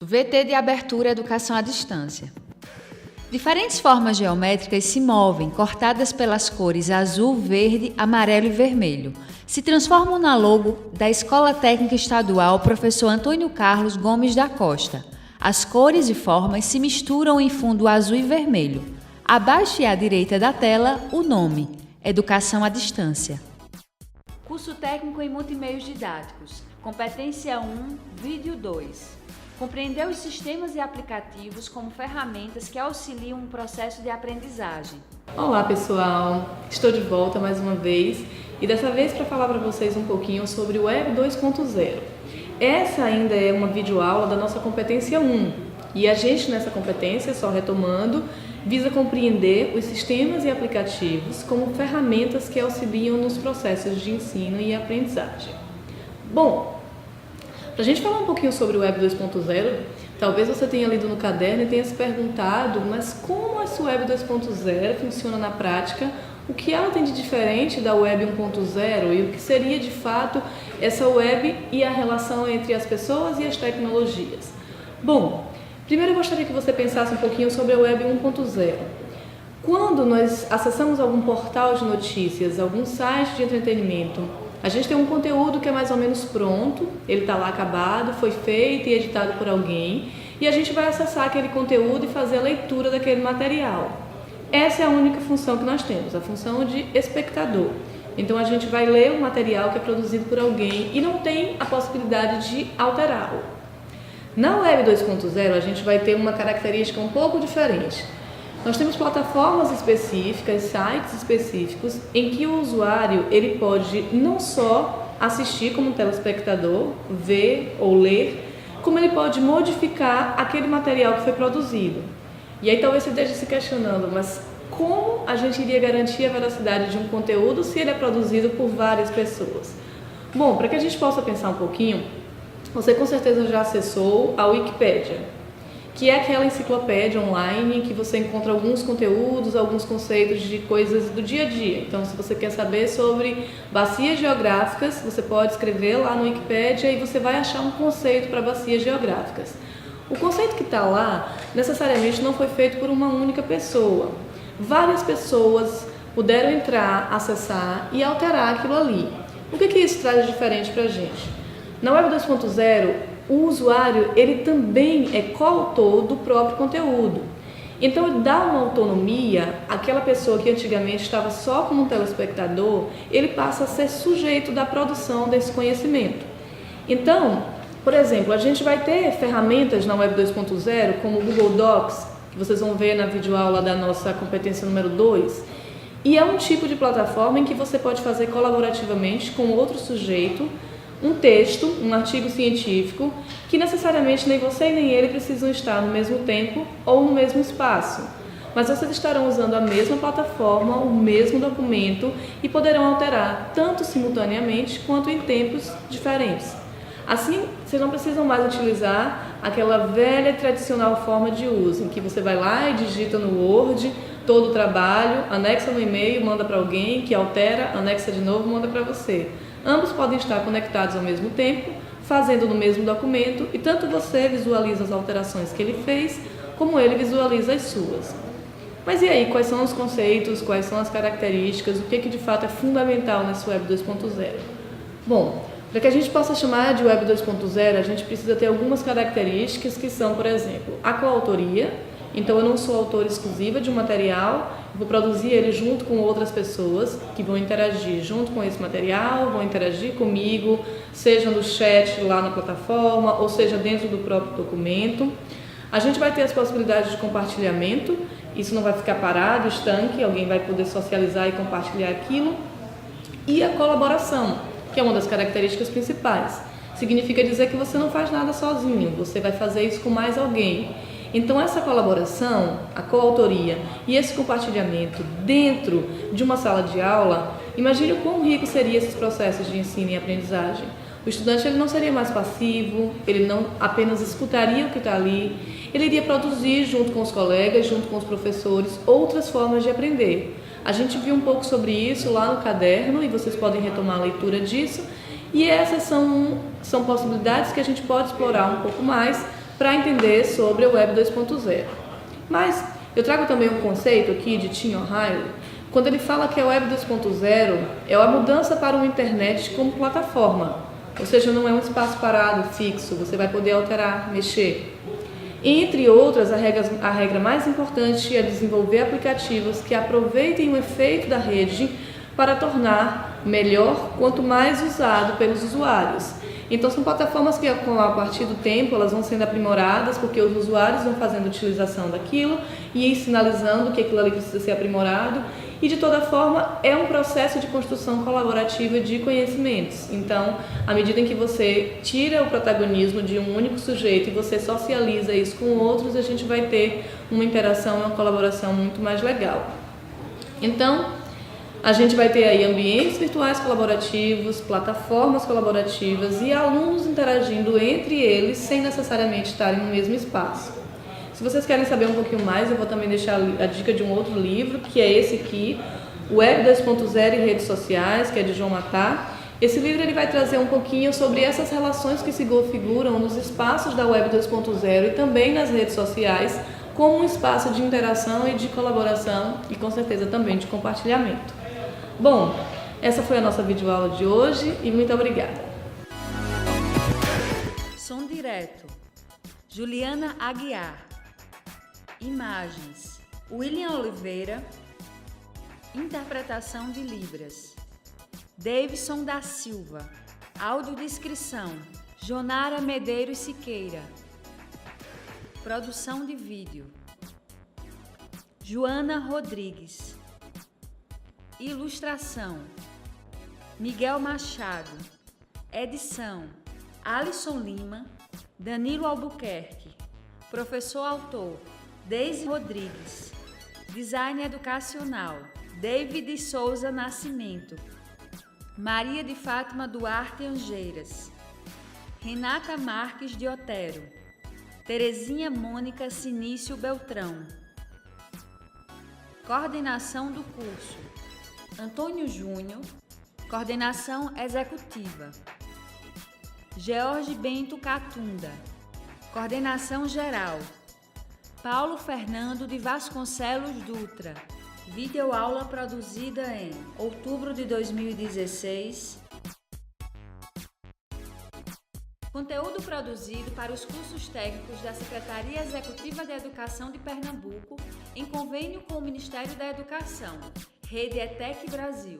VT de abertura Educação à Distância. Diferentes formas geométricas se movem, cortadas pelas cores azul, verde, amarelo e vermelho. Se transformam na logo da Escola Técnica Estadual Professor Antônio Carlos Gomes da Costa. As cores e formas se misturam em fundo azul e vermelho. Abaixo e à direita da tela, o nome: Educação à Distância. Curso Técnico em Multimeios Didáticos. Competência 1, Vídeo 2. Compreender os sistemas e aplicativos como ferramentas que auxiliam o processo de aprendizagem. Olá pessoal, estou de volta mais uma vez e dessa vez para falar para vocês um pouquinho sobre o Web 2.0. Essa ainda é uma videoaula da nossa competência 1 e a gente nessa competência, só retomando, visa compreender os sistemas e aplicativos como ferramentas que auxiliam nos processos de ensino e aprendizagem. Bom, para a gente falar um pouquinho sobre o Web 2.0, talvez você tenha lido no caderno e tenha se perguntado, mas como essa Web 2.0 funciona na prática? O que ela tem de diferente da Web 1.0 e o que seria de fato essa Web e a relação entre as pessoas e as tecnologias? Bom, primeiro eu gostaria que você pensasse um pouquinho sobre a Web 1.0. Quando nós acessamos algum portal de notícias, algum site de entretenimento, a gente tem um conteúdo que é mais ou menos pronto, ele está lá acabado, foi feito e editado por alguém, e a gente vai acessar aquele conteúdo e fazer a leitura daquele material. Essa é a única função que nós temos, a função de espectador. Então a gente vai ler o material que é produzido por alguém e não tem a possibilidade de alterá-lo. Na Web 2.0 a gente vai ter uma característica um pouco diferente. Nós temos plataformas específicas, sites específicos, em que o usuário ele pode não só assistir como telespectador, ver ou ler, como ele pode modificar aquele material que foi produzido. E aí talvez você esteja se questionando, mas como a gente iria garantir a veracidade de um conteúdo se ele é produzido por várias pessoas? Bom, para que a gente possa pensar um pouquinho, você com certeza já acessou a Wikipédia, que é aquela enciclopédia online em que você encontra alguns conteúdos, alguns conceitos de coisas do dia a dia. Então, se você quer saber sobre bacias geográficas, você pode escrever lá no Wikipédia e você vai achar um conceito para bacias geográficas. O conceito que está lá, necessariamente não foi feito por uma única pessoa. Várias pessoas puderam entrar, acessar e alterar aquilo ali. O que isso traz de diferente para a gente? Na Web 2.0, o usuário ele também é coautor do próprio conteúdo. Então ele dá uma autonomia àquela pessoa que antigamente estava só como um telespectador, ele passa a ser sujeito da produção desse conhecimento. Então, por exemplo, a gente vai ter ferramentas na Web 2.0 como o Google Docs, que vocês vão ver na videoaula da nossa competência número 2, e é um tipo de plataforma em que você pode fazer colaborativamente com outro sujeito um texto, um artigo científico, que necessariamente nem você e nem ele precisam estar no mesmo tempo ou no mesmo espaço. Mas vocês estarão usando a mesma plataforma, o mesmo documento e poderão alterar tanto simultaneamente quanto em tempos diferentes. Assim, vocês não precisam mais utilizar aquela velha e tradicional forma de uso, em que você vai lá e digita no Word todo o trabalho, anexa no e-mail, manda para alguém, que altera, anexa de novo, manda para você. Ambos podem estar conectados ao mesmo tempo, fazendo no mesmo documento, e tanto você visualiza as alterações que ele fez, como ele visualiza as suas. Mas e aí, quais são os conceitos, quais são as características, o que de fato é fundamental nesse Web 2.0? Bom, para que a gente possa chamar de Web 2.0, a gente precisa ter algumas características que são, por exemplo, a coautoria. Então eu não sou autora exclusiva de um material, vou produzir ele junto com outras pessoas que vão interagir junto com esse material, vão interagir comigo, seja no chat lá na plataforma, ou seja dentro do próprio documento. A gente vai ter as possibilidades de compartilhamento, isso não vai ficar parado, estanque, alguém vai poder socializar e compartilhar aquilo. E a colaboração, que é uma das características principais. Significa dizer que você não faz nada sozinho, você vai fazer isso com mais alguém. Então essa colaboração, a coautoria e esse compartilhamento dentro de uma sala de aula, imagine o quão rico seriam esses processos de ensino e aprendizagem. O estudante ele não seria mais passivo, ele não apenas escutaria o que está ali, ele iria produzir junto com os colegas, junto com os professores, outras formas de aprender. A gente viu um pouco sobre isso lá no caderno e vocês podem retomar a leitura disso. E essas são possibilidades que a gente pode explorar um pouco mais para entender sobre a Web 2.0. Mas eu trago também um conceito aqui de Tim O'Reilly, quando ele fala que a Web 2.0 é a mudança para uma internet como plataforma, ou seja, não é um espaço parado, fixo, você vai poder alterar, mexer. Entre outras, a regra mais importante é desenvolver aplicativos que aproveitem o efeito da rede para tornar melhor quanto mais usado pelos usuários. Então são plataformas que a partir do tempo elas vão sendo aprimoradas porque os usuários vão fazendo utilização daquilo e sinalizando que aquilo ali precisa ser aprimorado e de toda forma é um processo de construção colaborativa de conhecimentos. Então, à medida em que você tira o protagonismo de um único sujeito e você socializa isso com outros, a gente vai ter uma interação e uma colaboração muito mais legal. Então, a gente vai ter aí ambientes virtuais colaborativos, plataformas colaborativas e alunos interagindo entre eles sem necessariamente estarem no mesmo espaço. Se vocês querem saber um pouquinho mais, eu vou também deixar a dica de um outro livro, que é esse aqui, Web 2.0 e Redes Sociais, que é de João Matar. Esse livro ele vai trazer um pouquinho sobre essas relações que se configuram nos espaços da Web 2.0 e também nas redes sociais, como um espaço de interação e de colaboração e com certeza também de compartilhamento. Bom, essa foi a nossa videoaula de hoje e muito obrigada. Som direto, Juliana Aguiar. Imagens, William Oliveira. Interpretação de Libras, Davidson da Silva. Audiodescrição, Jonara Medeiros Siqueira. Produção de vídeo, Joana Rodrigues. Ilustração, Miguel Machado. Edição, Alisson Lima, Danilo Albuquerque. Professor autor, Deise Rodrigues. Design educacional, David Souza Nascimento. Maria de Fátima Duarte Angeiras. Renata Marques de Otero. Terezinha Mônica Sinício Beltrão. Coordenação do curso, Antônio Júnior. Coordenação executiva, George Bento Catunda. Coordenação geral, Paulo Fernando de Vasconcelos Dutra. Videoaula produzida em outubro de 2016. Conteúdo produzido para os cursos técnicos da Secretaria Executiva de Educação de Pernambuco, em convênio com o Ministério da Educação, Rede ETEC Brasil.